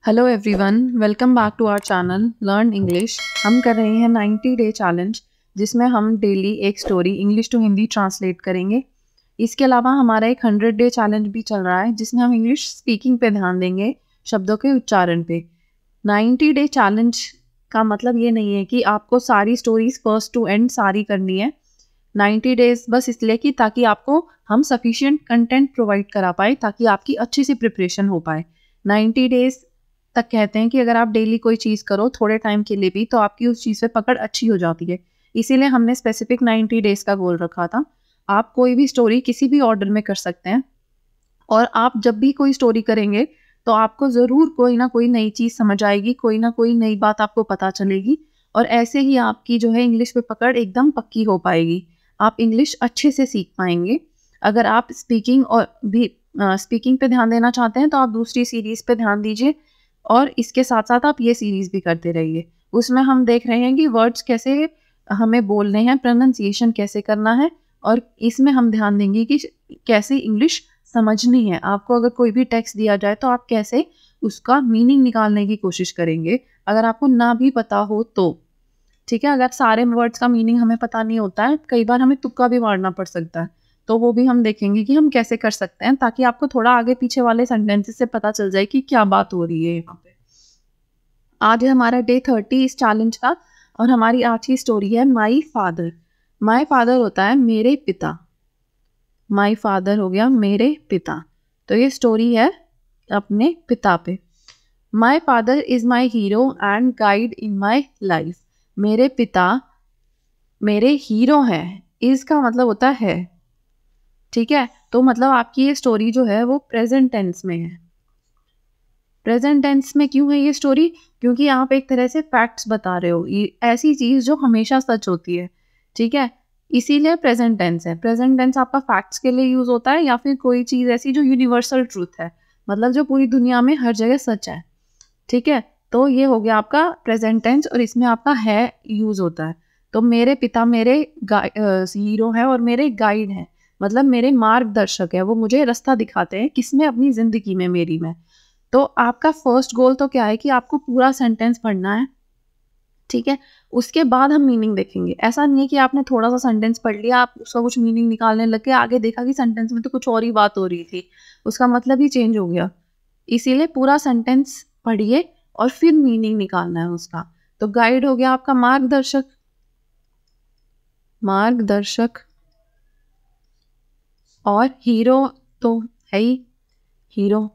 Hello everyone, welcome back to our channel learn English. हम कर रहे हैं 90 डे चैलेंज, जिसमें हम डेली एक story English to Hindi translate करेंगे। इसके अलावा हमारा एक 100 डे चैलेंज भी चल रहा है, जिसमें हम इंग्लिश स्पीकिंग पे ध्यान देंगे, शब्दों के उच्चारण पे। 90 डे चैलेंज का मतलब ये नहीं है कि आपको सारी स्टोरीज फर्स्ट टू एंड सारी करनी है। 90 डेज बस इसलिए कि ताकि आपको हम सफिशिएंट कंटेंट प्रोवाइड करा पाए, ताकि आपकी अच्छी सी प्रिपरेशन हो पाए। 90 डेज तक कहते हैं कि अगर आप डेली कोई चीज़ करो थोड़े टाइम के लिए भी, तो आपकी उस चीज़ पे पकड़ अच्छी हो जाती है। इसीलिए हमने स्पेसिफिक 90 डेज का गोल रखा था। आप कोई भी स्टोरी किसी भी ऑर्डर में कर सकते हैं, और आप जब भी कोई स्टोरी करेंगे तो आपको ज़रूर कोई ना कोई नई चीज़ समझ आएगी, कोई ना कोई नई बात आपको पता चलेगी, और ऐसे ही आपकी जो है इंग्लिश पे पकड़ एकदम पक्की हो पाएगी। आप इंग्लिश अच्छे से सीख पाएंगे। अगर आप स्पीकिंग पे ध्यान देना चाहते हैं तो आप दूसरी सीरीज़ पे ध्यान दीजिए, और इसके साथ साथ आप ये सीरीज़ भी करते रहिए। उसमें हम देख रहे हैं कि वर्ड्स कैसे हमें बोलने हैं, प्रोनाउंसिएशन कैसे करना है, और इसमें हम ध्यान देंगे कि कैसे इंग्लिश समझनी है। आपको अगर कोई भी टेक्स्ट दिया जाए तो आप कैसे उसका मीनिंग निकालने की कोशिश करेंगे, अगर आपको ना भी पता हो तो। ठीक है, अगर सारे वर्ड्स का मीनिंग हमें पता नहीं होता है, कई बार हमें तुक्का भी मारना पड़ सकता है, तो वो भी हम देखेंगे कि हम कैसे कर सकते हैं, ताकि आपको थोड़ा आगे पीछे वाले सेंटेंसेस से पता चल जाए कि क्या बात हो रही है यहाँ पे। आज है हमारा डे 30 इस चैलेंज का, और हमारी आज की स्टोरी है माई फादर। माई फादर होता है मेरे पिता। माई फादर हो गया मेरे पिता, तो ये स्टोरी है अपने पिता पे। My father is my hero and guide in my life. मेरे पिता मेरे हीरो हैं। इज़ का मतलब होता है, ठीक है, तो मतलब आपकी ये स्टोरी जो है वो प्रेजेंट टेंस में है। प्रेजेंट टेंस में क्यों है ये स्टोरी? क्योंकि आप एक तरह से फैक्ट्स बता रहे हो, ये ऐसी चीज़ जो हमेशा सच होती है, ठीक है, इसीलिए प्रेजेंट टेंस है। प्रेजेंट टेंस आपका फैक्ट्स के लिए यूज़ होता है, या फिर कोई चीज़ ऐसी जो यूनिवर्सल ट्रूथ है, मतलब जो पूरी दुनिया में हर जगह सच है, ठीक है। तो ये हो गया आपका प्रेजेंट टेंस, और इसमें आपका है यूज़ होता है। तो मेरे पिता मेरे हीरो हैं और मेरे गाइड हैं, मतलब मेरे मार्गदर्शक है, वो मुझे रास्ता दिखाते हैं, किसमें? अपनी ज़िंदगी में, मेरी में। तो आपका फर्स्ट गोल तो क्या है कि आपको पूरा सेंटेंस पढ़ना है, ठीक है। उसके बाद हम मीनिंग देखेंगे। ऐसा नहीं है कि आपने थोड़ा सा सेंटेंस पढ़ लिया, आप उसका कुछ मीनिंग निकालने लग गए, आगे देखा कि सेंटेंस में तो कुछ और ही बात हो रही थी, उसका मतलब ही चेंज हो गया। इसीलिए पूरा सेंटेंस पढ़िए और फिर मीनिंग निकालना है उसका। तो गाइड हो गया आपका मार्गदर्शक। मार्गदर्शक और हीरो तो है ही, हीरो,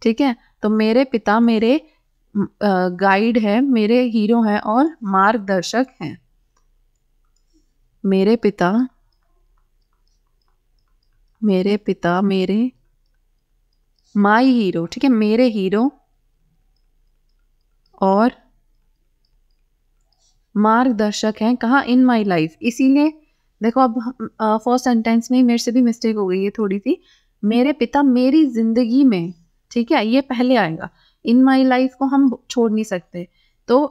ठीक है। तो मेरे पिता मेरे गाइड है, मेरे हीरो हैं और मार्गदर्शक हैं। मेरे पिता मेरे माई हीरो, ठीक है, मेरे हीरो और मार्गदर्शक हैं। कहाँ? इन माई लाइफ। इसीलिए देखो, अब फर्स्ट सेंटेंस में मेरे से भी मिस्टेक हो गई है थोड़ी सी। मेरे पिता मेरी जिंदगी में, ठीक है, ये पहले आएगा। इन माई लाइफ को हम छोड़ नहीं सकते। तो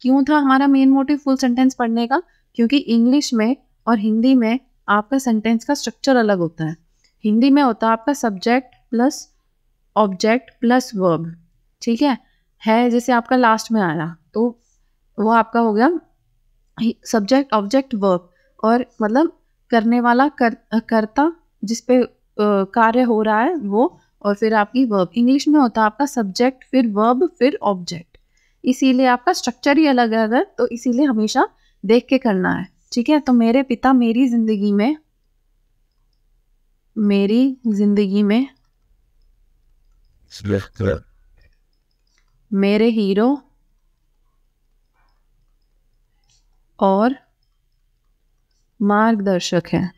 क्यों था हमारा मेन मोटिव फुल सेंटेंस पढ़ने का? क्योंकि इंग्लिश में और हिंदी में आपका सेंटेंस का स्ट्रक्चर अलग होता है। हिंदी में होता है आपका subject plus object plus verb, ठीक है जैसे आपका लास्ट में आया, तो वो आपका हो गया सब्जेक्ट ऑब्जेक्ट वर्ब, और मतलब करने वाला कर्ता जिस पे कार्य हो रहा है वो, और फिर आपकी वर्ब। इंग्लिश में होता है आपका सब्जेक्ट फिर वर्ब फिर ऑब्जेक्ट, इसीलिए आपका स्ट्रक्चर ही अलग है, तो इसीलिए हमेशा देख के करना है, ठीक है। तो मेरे पिता मेरी जिंदगी में मेरे हीरो और मार्गदर्शक हैं,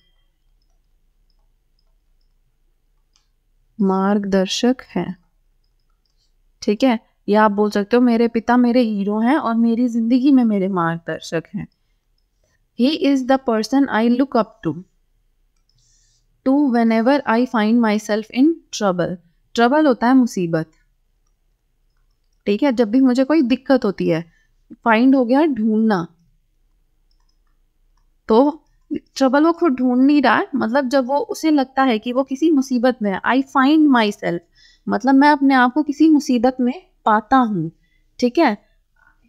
ठीक है। या आप बोल सकते हो मेरे पिता मेरे हीरो हैं और मेरी जिंदगी में मेरे मार्गदर्शक हैं। He is the person I look up to whenever I find myself in trouble. Trouble होता है मुसीबत, ठीक है, जब भी मुझे कोई दिक्कत होती है। फाइंड हो गया ढूंढना, तो ट्रबल वो खुद ढूंढ नहीं रहा है, मतलब जब वो उसे लगता है कि वो किसी मुसीबत में है। आई फाइंड माई सेल्फ, मतलब मैं अपने आप को किसी मुसीबत में पाता हूँ, ठीक है।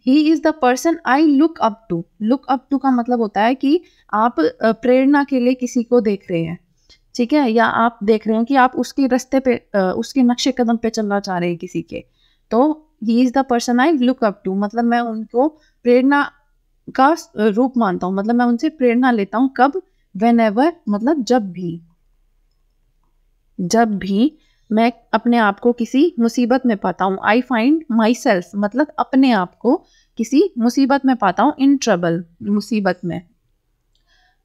He is the person I look up to. Look up to का मतलब होता है कि आप प्रेरणा के लिए किसी को देख रहे हैं, ठीक है, या आप देख रहे हैं कि आप उसके रास्ते पे उसके नक्शे कदम पे चलना चाह रहे हैं किसी के, तो he is the person I look up to, मतलब मैं उनको प्रेरणा का रूप मानता हूँ, मतलब मैं उनसे प्रेरणा लेता हूँ। कब? वेन एवर, मतलब जब भी, जब भी मैं अपने आप को किसी मुसीबत में पाता हूँ। आई फाइंड माई सेल्फ, मतलब अपने आप को किसी मुसीबत में पाता हूँ, इन ट्रबल, मुसीबत में।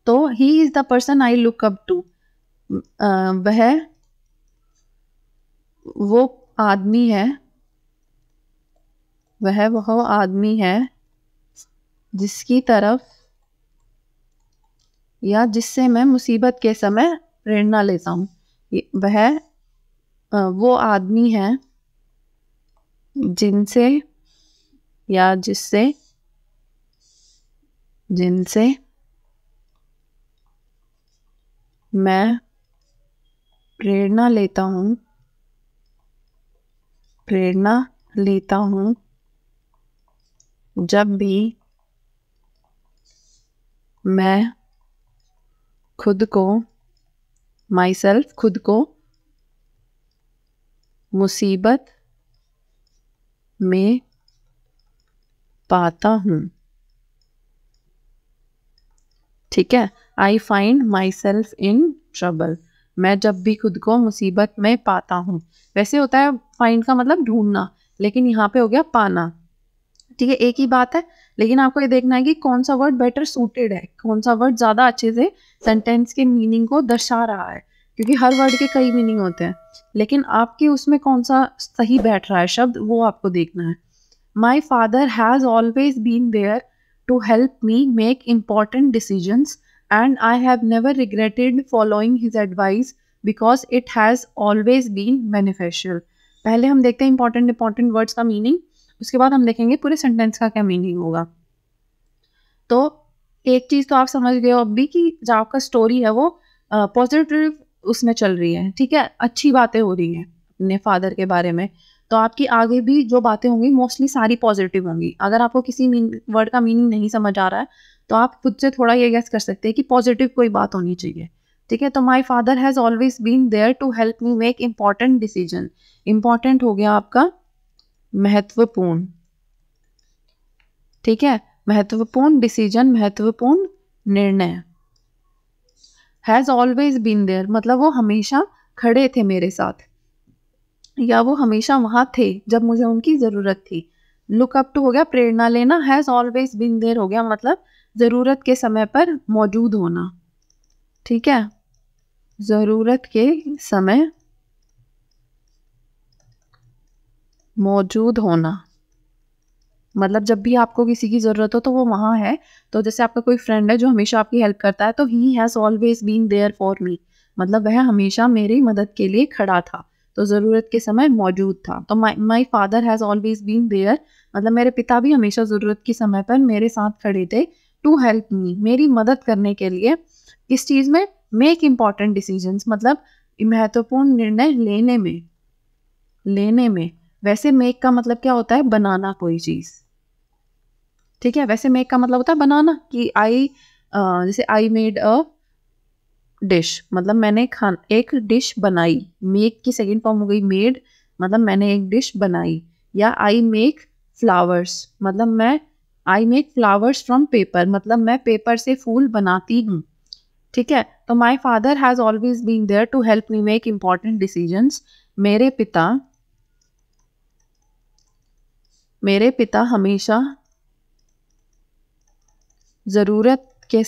तो he is the person I look up to, वह वो आदमी है, वह आदमी है जिसकी तरफ या जिससे मैं मुसीबत के समय प्रेरणा लेता हूँ। वह वो आदमी है जिनसे या जिनसे मैं प्रेरणा लेता हूँ, जब भी मैं खुद को, माई सेल्फ, खुद को मुसीबत में पाता हूँ, ठीक है। I find my self in trouble, मैं जब भी खुद को मुसीबत में पाता हूँ। वैसे होता है फाइंड का मतलब ढूंढना, लेकिन यहाँ पे हो गया पाना, ठीक है, एक ही बात है। लेकिन आपको ये देखना है कि कौन सा वर्ड बेटर सूटेड है, कौन सा वर्ड ज़्यादा अच्छे से सेंटेंस के मीनिंग को दर्शा रहा है, क्योंकि हर वर्ड के कई मीनिंग होते हैं, लेकिन आपके उसमें कौन सा सही बैठ रहा है शब्द, वो आपको देखना है। My father has always been there to help me make important decisions and I have never regretted following his advice because it has always been beneficial। पहले हम देखते हैं important वर्ड्स का मीनिंग, उसके बाद हम देखेंगे पूरे सेंटेंस का क्या मीनिंग होगा। तो एक चीज़ तो आप समझ गए हो अब भी कि जो आपका स्टोरी है वो पॉजिटिव उसमें चल रही है, ठीक है, अच्छी बातें हो रही हैं अपने फादर के बारे में। तो आपकी आगे भी जो बातें होंगी मोस्टली सारी पॉजिटिव होंगी। अगर आपको किसी वर्ड का मीनिंग नहीं समझ आ रहा है तो आप खुद से थोड़ा ये गेस कर सकते हैं कि पॉजिटिव कोई बात होनी चाहिए, ठीक है। तो my father has always been there to help me make important decision. Important हो गया आपका महत्वपूर्ण, ठीक है, महत्वपूर्ण डिसीजन, महत्वपूर्ण निर्णय। हैज़ ऑलवेज बीन देयर मतलब वो हमेशा खड़े थे मेरे साथ, या वो हमेशा वहाँ थे जब मुझे उनकी ज़रूरत थी। लुक अप टू हो गया प्रेरणा लेना, हैज़ ऑलवेज बीन देयर हो गया मतलब ज़रूरत के समय पर मौजूद होना, ठीक है, ज़रूरत के समय मौजूद होना, मतलब जब भी आपको किसी की ज़रूरत हो तो वो वहाँ है। तो जैसे आपका कोई फ्रेंड है जो हमेशा आपकी हेल्प करता है, तो he has always been there for me, मतलब वह हमेशा मेरी मदद के लिए खड़ा था, तो ज़रूरत के समय मौजूद था। तो my father has always been there मतलब मेरे पिता भी हमेशा ज़रूरत के समय पर मेरे साथ खड़े थे। टू हेल्प मी मेरी मदद करने के लिए, किस चीज़ में? मेक इम्पॉर्टेंट डिसीजंस मतलब महत्वपूर्ण निर्णय लेने में। वैसे मेक का मतलब क्या होता है? बनाना कोई चीज़, ठीक है। वैसे मेक का मतलब होता है बनाना, कि जैसे आई मेड अ डिश मतलब मैंने एक डिश बनाई। मेक की सेकंड फॉर्म हो गई मेड, मतलब मैंने एक डिश बनाई। या आई मेक फ्लावर्स मतलब I make flowers from paper मतलब मैं पेपर से फूल बनाती हूँ, ठीक है। तो my father has always been there to help me make important decisions. मेरे पिता हमेशा ज़रूरत के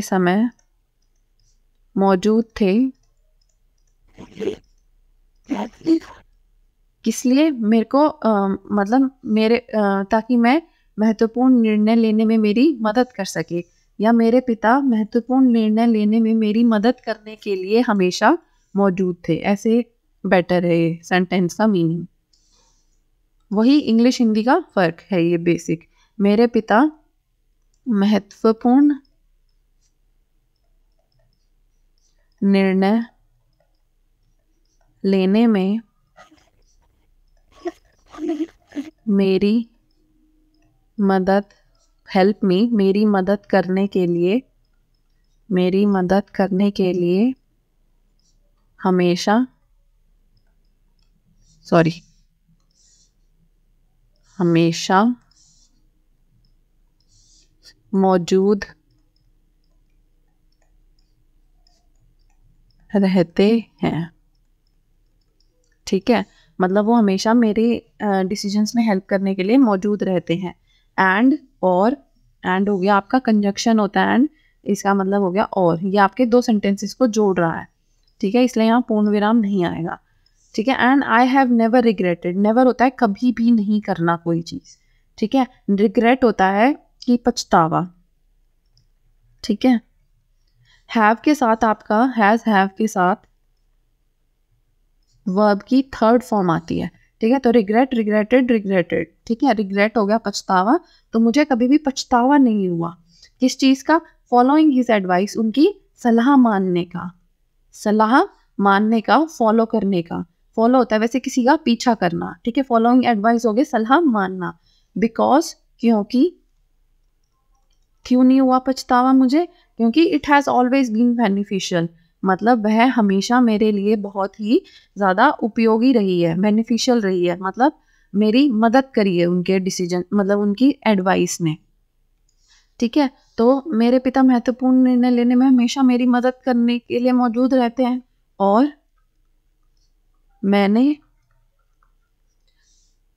समय मौजूद थे, इसलिए मेरे को मतलब ताकि मैं महत्वपूर्ण निर्णय लेने में मेरी मदद कर सके, या मेरे पिता महत्वपूर्ण निर्णय लेने में मेरी मदद करने के लिए हमेशा मौजूद थे। ऐसे बेटर है ये सेंटेंस का मीनिंग। वही इंग्लिश हिंदी का फ़र्क है ये बेसिक। मेरे पिता महत्वपूर्ण निर्णय लेने में मेरी मदद, हेल्प मी, मेरी मदद करने के लिए, मेरी मदद करने के लिए हमेशा, सॉरी, हमेशा मौजूद रहते हैं। ठीक है, मतलब वो हमेशा मेरे डिसीजंस में हेल्प करने के लिए मौजूद रहते हैं। एंड और, एंड हो गया आपका कंजक्शन होता है एंड, इसका मतलब हो गया और, ये आपके दो सेंटेंसेस को जोड़ रहा है। ठीक है, इसलिए यहाँ पूर्ण विराम नहीं आएगा। ठीक है, and I have never regretted, never होता है कभी भी नहीं करना कोई चीज़। ठीक है, रिग्रेट होता है कि पछतावा। ठीक है, हैव के साथ आपका, हैज़ हैव के साथ वर्ब की थर्ड फॉर्म आती है। ठीक है, तो रिग्रेट, रिग्रेटेड, रिग्रेटेड। ठीक है, रिग्रेट हो गया पछतावा, तो मुझे कभी भी पछतावा नहीं हुआ किस चीज़ का, फॉलोइंग हिज एडवाइस, उनकी सलाह मानने का, सलाह मानने का, फॉलो करने का। फॉलो होता है वैसे किसी का पीछा करना। ठीक है, फॉलोइंग एडवाइस हो गया सलाह मानना। बिकॉज, क्योंकि, क्यों नहीं हुआ पछतावा मुझे, क्योंकि it has always been beneficial, मतलब वह हमेशा मेरे लिए बहुत ही ज़्यादा उपयोगी रही है, बेनिफिशियल रही है, मतलब मेरी मदद करी है उनके डिसीजन, मतलब उनकी एडवाइस ने। ठीक है, तो मेरे पिता महत्वपूर्ण निर्णय लेने में हमेशा मेरी मदद करने के लिए मौजूद रहते हैं। और मैंने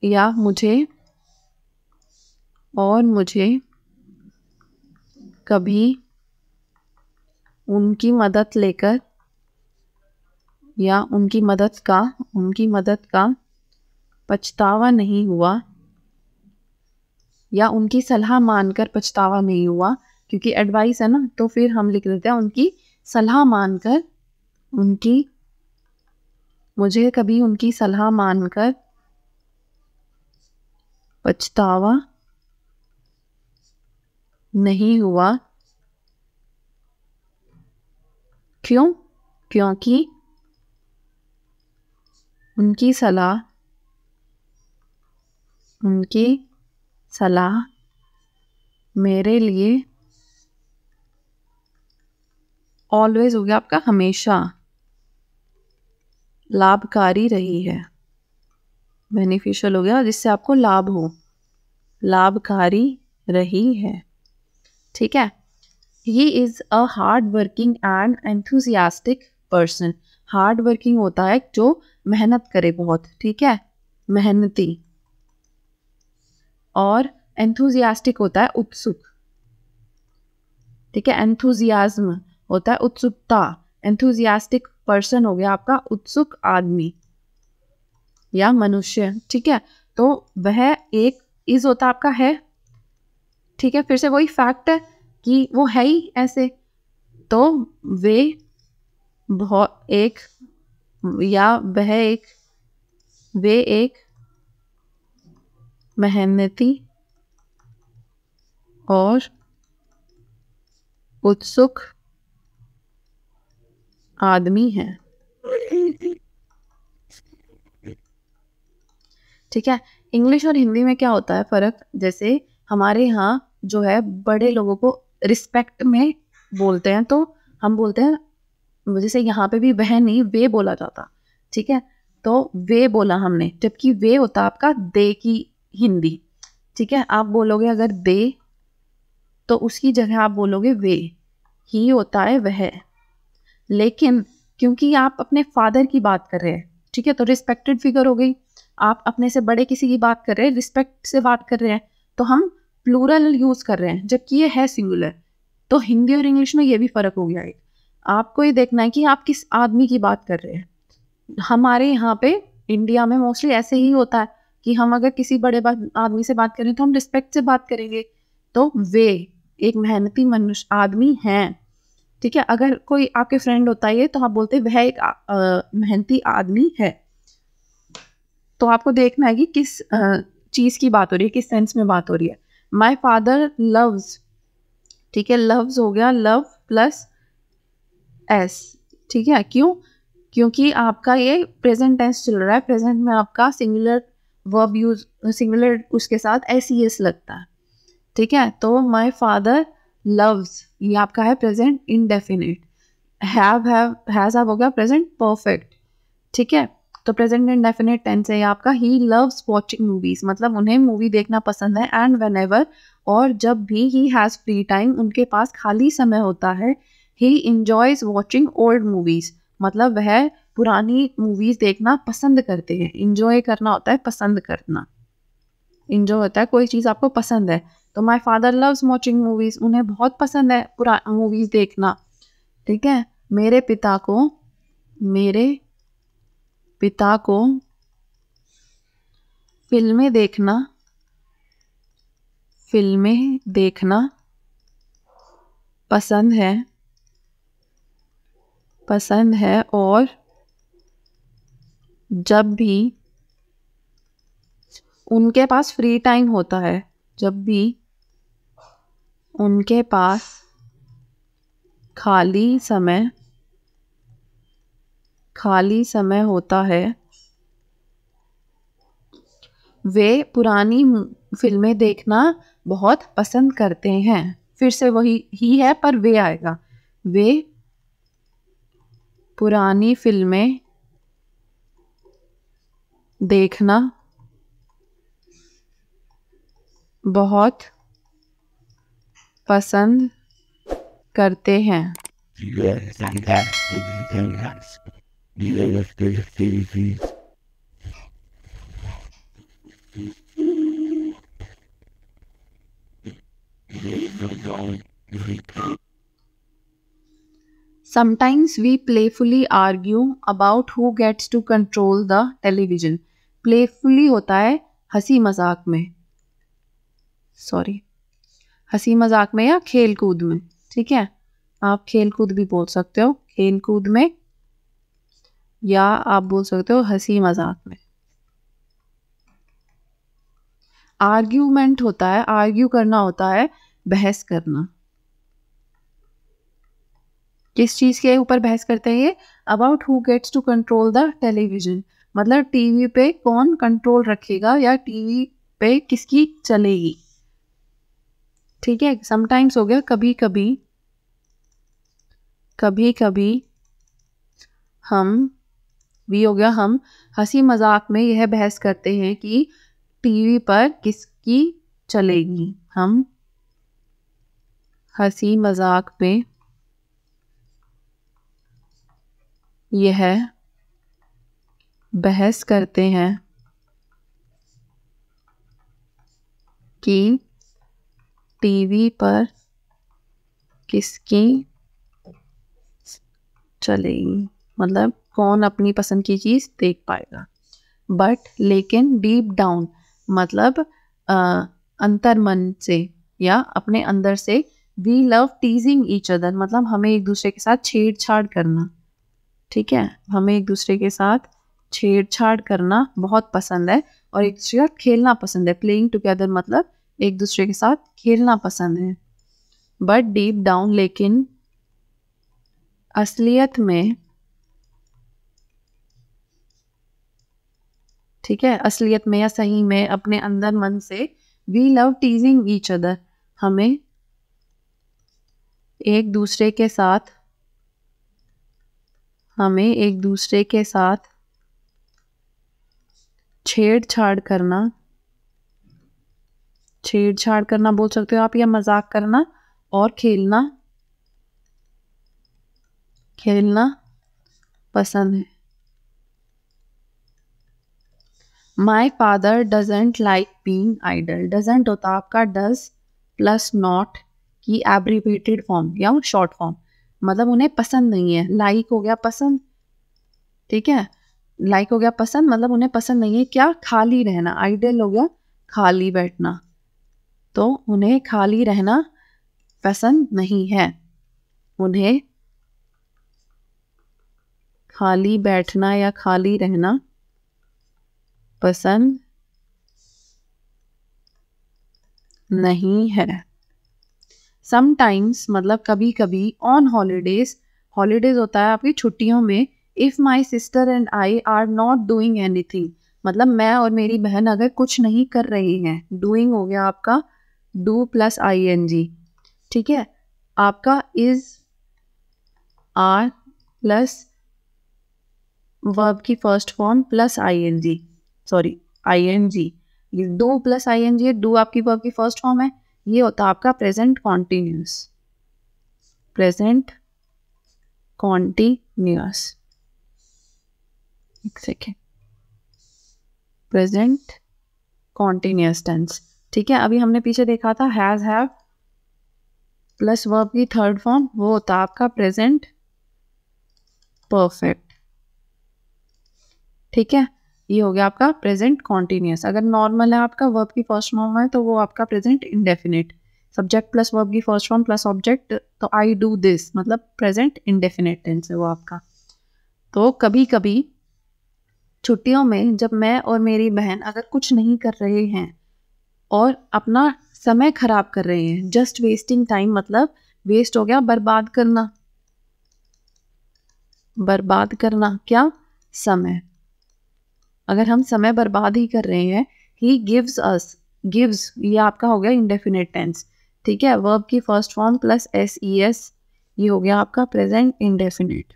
या मुझे, और मुझे कभी उनकी मदद लेकर या उनकी मदद का पछतावा नहीं हुआ, या उनकी सलाह मानकर पछतावा नहीं हुआ, क्योंकि एडवाइस है ना, तो फिर हम लिख देते हैं उनकी सलाह मानकर, मुझे कभी उनकी सलाह मानकर पछतावा नहीं हुआ। क्यों? क्योंकि उनकी सलाह मेरे लिए ऑलवेज हो गया आपका हमेशा लाभकारी रही है। बेनिफिशियल हो गया जिससे आपको लाभ हो, लाभकारी रही है। ठीक है, he is a hard working and enthusiastic person. Hard working होता है जो मेहनत करे बहुत। ठीक है, मेहनती। और एंथुजियास्टिक होता है उत्सुक। ठीक है, एंथुजियाज्म होता है उत्सुकता। एंथुजियास्टिक पर्सन हो गया आपका उत्सुक आदमी या मनुष्य। ठीक है, तो वह एक, इज होता है आपका है। ठीक है, फिर से वही फैक्ट है कि वो है ही ऐसे, तो वे बहुत एक, या वह एक, वे एक मेहनती और उत्सुक आदमी है। ठीक है, इंग्लिश और हिंदी में क्या होता है फ़र्क, जैसे हमारे यहाँ जो है बड़े लोगों को रिस्पेक्ट में बोलते हैं, तो हम बोलते हैं, जैसे यहाँ पे भी वह नहीं वे बोला जाता। ठीक है, तो वे बोला हमने, जबकि वे होता आपका दे की हिंदी। ठीक है, आप बोलोगे अगर दे तो उसकी जगह आप बोलोगे वे, ही होता है वह। लेकिन क्योंकि आप अपने फादर की बात कर रहे हैं, ठीक है, तो रिस्पेक्टेड फिगर हो गई, आप अपने से बड़े किसी की बात कर रहे हैं, रिस्पेक्ट से बात कर रहे हैं, तो हम प्लूरल यूज़ कर रहे हैं, जबकि ये है सिंगुलर। तो हिंदी और इंग्लिश में ये भी फ़र्क हो गया एक। आपको ये देखना है कि आप किस आदमी की बात कर रहे हैं। हमारे यहाँ पे इंडिया में मोस्टली ऐसे ही होता है कि हम अगर किसी बड़े आदमी से बात करें तो हम रिस्पेक्ट से बात करेंगे, तो वे एक मेहनती मनुष्य आदमी हैं। ठीक है, अगर कोई आपके फ्रेंड होता है तो आप बोलते हैं वह एक मेहनती आदमी है। तो आपको देखना है कि किस चीज़ की बात हो रही है, किस सेंस में बात हो रही है। माई फादर लव्स, ठीक है, लव्स हो गया लव प्लस एस। ठीक है, क्यों? क्योंकि आपका ये प्रेजेंट टेंस चल रहा है, प्रेजेंट में आपका सिंगुलर वर्ब यूज, सिंगुलर उसके साथ एस लगता है, ठीक है। तो माई फादर लव्स, ये आपका है प्रेजेंट इंडेफिनिट। हैव हो गया प्रेजेंट परफेक्ट, ठीक है। तो प्रेजेंट इंडेफिनिट टेंस है आपका ही लव्स वॉचिंग मूवीज, मतलब उन्हें मूवी देखना पसंद है। एंड व्हेनेवर, और जब भी ही हैज़ फ्री टाइम, उनके पास खाली समय होता है। He enjoys watching old movies, मतलब वह पुरानी मूवीज देखना पसंद करते हैं। इंजॉय करना होता है पसंद करना, इंजॉय होता है कोई चीज़ आपको पसंद है। तो my father loves watching movies, उन्हें बहुत पसंद है पुरानी मूवीज देखना, ठीक है। मेरे पिता को फिल्में देखना पसंद है और जब भी उनके पास फ्री टाइम होता है, जब भी उनके पास खाली समय होता है, वे पुरानी फिल्में देखना बहुत पसंद करते हैं। फिर से वही ही है पर वे आएगा, वे पुरानी फिल्में देखना बहुत पसंद करते हैं। Sometimes we playfully argue about who gets to control the television. Playfully होता है हंसी मजाक में, हंसी मजाक में या खेल कूद में, ठीक है। आप खेल कूद भी बोल सकते हो, खेल कूद में, या आप बोल सकते हो हंसी मजाक में। आर्ग्यूमेंट होता है, आर्ग्यू करना होता है बहस करना। किस चीज़ के ऊपर बहस करते हैं ये? About who gets to control the television, मतलब टीवी पे कौन कंट्रोल रखेगा या टीवी पे किसकी चलेगी, ठीक है। समटाइम्स हो गया कभी कभी हम, भी हो गया हम, हंसी मजाक में यह बहस करते हैं कि टीवी पर किसकी चलेगी। हम हंसी मजाक में यह बहस करते हैं कि टीवी पर किसकी चलेगी, मतलब कौन अपनी पसंद की चीज़ देख पाएगा। बट लेकिन डीप डाउन, मतलब अंतर्मन से या अपने अंदर से, we love teasing each other, मतलब हमें एक दूसरे के साथ छेड़छाड़ करना, ठीक है। हमें एक दूसरे के साथ छेड़छाड़ करना बहुत पसंद है और एक दूसरे के साथ खेलना पसंद है। प्लेइंग टुगेदर मतलब एक दूसरे के साथ खेलना पसंद है। बट डीप डाउन, लेकिन असलियत में, ठीक है, असलियत में या सही में, अपने अंदर मन से, we love teasing each other, हमें एक दूसरे के साथ छेड़छाड़ करना बोल सकते हो आप, या मजाक करना और खेलना पसंद है। My father doesn't like being idle, doesn't होता आपका डज प्लस नॉट की एब्रीविएटेड फॉर्म या शॉर्ट फॉर्म, मतलब उन्हें पसंद नहीं है। लाइक हो गया पसंद, ठीक है, लाइक हो गया पसंद, मतलब उन्हें पसंद नहीं है क्या? खाली रहना। आइडल हो गया खाली बैठना, तो उन्हें खाली रहना पसंद नहीं है, उन्हें खाली बैठना या खाली रहना पसंद नहीं है। समटाइम्स मतलब कभी कभी, ऑन हॉलीडेज, हॉलीडेज होता है आपकी छुट्टियों में, if my sister and I R not doing anything, मतलब मैं और मेरी बहन अगर कुछ नहीं कर रही हैं, डूइंग हो गया आपका do plus I N G, ठीक है। आपका इज आर प्लस वर्ब की first form plus I N G, sorry I N G, ये do plus I N G, do आपकी वर्ब की फर्स्ट फॉर्म है, ये होता है आपका प्रेजेंट कॉन्टिन्यूस, प्रेजेंट कॉन्टिन्यूस, एक सेकेंड, प्रेजेंट कॉन्टिन्यूस टेंस, ठीक है। अभी हमने पीछे देखा था हैज हैव प्लस वर्ब की थर्ड फॉर्म, वो होता है आपका प्रेजेंट परफेक्ट, ठीक है। ये हो गया आपका प्रेजेंट कॉन्टिन्यूस। अगर नॉर्मल है आपका वर्ब की फर्स्ट फॉर्म है तो वो आपका present indefinite, subject plus verb की फर्स्ट फॉर्म प्लस ऑब्जेक्ट, तो आई डू दिस मतलब प्रेजेंट इंडेफिनिट टेंस है वो आपका। तो कभी कभी छुट्टियों में जब मैं और मेरी बहन अगर कुछ नहीं कर रहे हैं और अपना समय खराब कर रहे हैं, जस्ट वेस्टिंग टाइम, मतलब वेस्ट हो गया बर्बाद करना, बर्बाद करना क्या, समय। अगर हम समय बर्बाद ही कर रहे हैं, ही गिव्स अस, गिव्स ये आपका हो गया इंडेफिनिट टेंस, ठीक है। वर्ब की first form plus S E S, ये हो गया आपका प्रेजेंट इंडेफिनिट।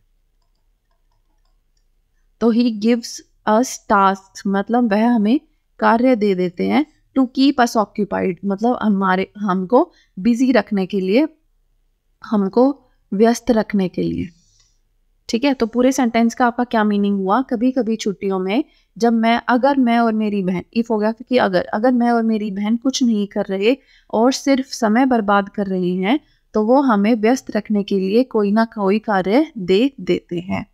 तो ही गिव्स अस टास्क, मतलब वह हमें कार्य दे देते हैं, टू कीप अस ऑक्यूपाइड, मतलब हमको बिजी रखने के लिए, हमको व्यस्त रखने के लिए, ठीक है। तो पूरे सेंटेंस का आपका क्या मीनिंग हुआ, कभी कभी छुट्टियों में जब अगर मैं और मेरी बहन, इफ हो गया कि अगर मैं और मेरी बहन कुछ नहीं कर रहे और सिर्फ समय बर्बाद कर रहे हैं, तो वो हमें व्यस्त रखने के लिए कोई ना कोई कार्य दे देते हैं।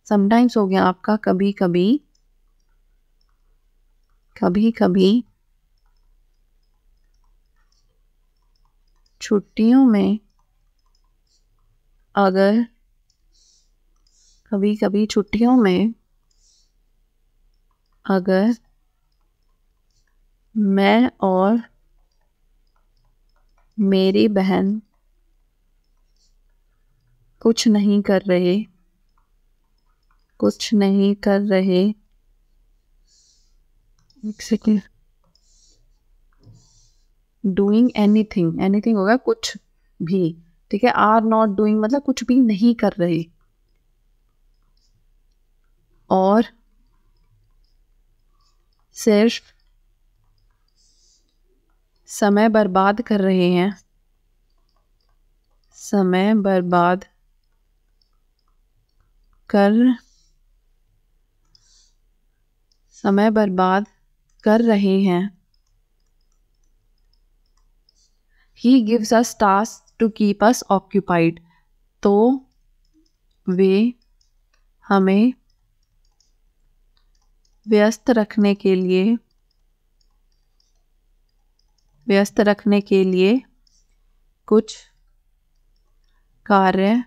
समटाइम्स हो गया आपका कभी कभी, कभी कभी छुट्टियों में अगर, कभी कभी छुट्टियों में अगर मैं और मेरी बहन कुछ नहीं कर रहे, कुछ नहीं कर रहे, एक सेकेंड, डूइंग एनीथिंग, एनीथिंग होगा कुछ भी, ठीक है। आर नॉट डूइंग मतलब कुछ भी नहीं कर रहे, और सिर्फ समय बर्बाद कर रहे हैं, समय बर्बाद कर, समय बर्बाद कर रहे हैं। He gives us tasks to keep us occupied, तो वे हमें व्यस्त रखने के लिए, व्यस्त रखने के लिए कुछ कार्य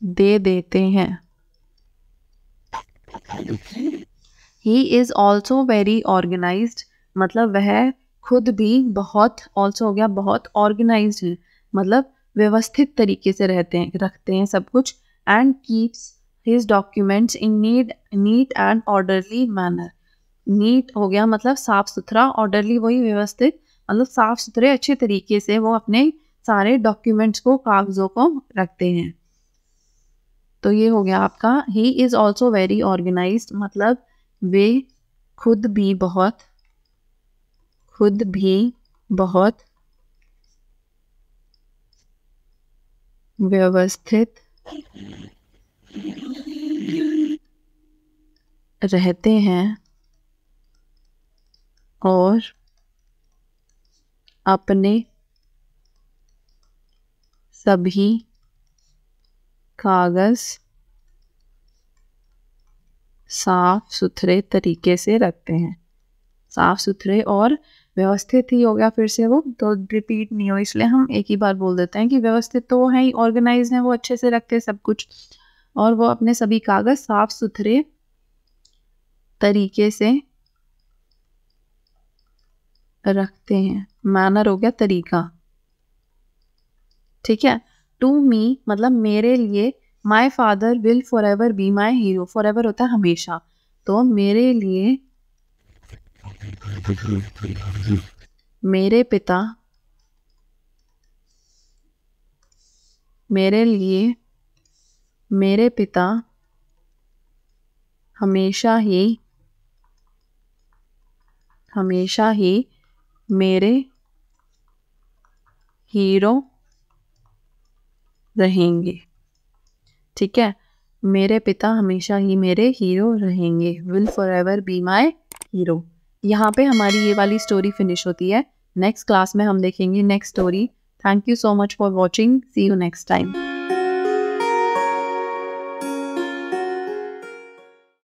दे देते हैं। He is also very organized, मतलब वह खुद भी बहुत, also हो गया बहुत organized है, मतलब व्यवस्थित तरीके से रखते हैं सब कुछ, and keeps his documents in neat and orderly manner, neat हो गया मतलब साफ सुथरा, ऑर्डरली वही व्यवस्थित, मतलब साफ सुथरे अच्छे तरीके से वो अपने सारे डॉक्यूमेंट्स को, कागजों को रखते हैं। तो ये हो गया आपका he is also very organised, मतलब वे खुद भी बहुत, खुद भी बहुत व्यवस्थित रहते हैं और अपने सभी कागज साफ सुथरे तरीके से रखते हैं। साफ सुथरे और व्यवस्थित ही हो गया फिर से वो, तो रिपीट नहीं हो, इसलिए हम एक ही बार बोल देते हैं कि व्यवस्थित तो वो है ही, ऑर्गेनाइज है, वो अच्छे से रखते हैं सब कुछ, और वो अपने सभी कागज साफ सुथरे तरीके से रखते हैं। मैनर हो गया तरीका, ठीक है। टू मी मतलब मेरे लिए, my father will for ever be my hero, for ever होता है हमेशा, तो मेरे लिए मेरे पिता मेरे लिए मेरे पिता हमेशा ही मेरे हीरो रहेंगे। ठीक है, मेरे पिता हमेशा ही मेरे हीरो रहेंगे, will for ever be my hero. यहाँ पे हमारी ये वाली स्टोरी फिनिश होती है। नेक्स्ट क्लास में हम देखेंगे next story. Thank you so much for watching, see you next time.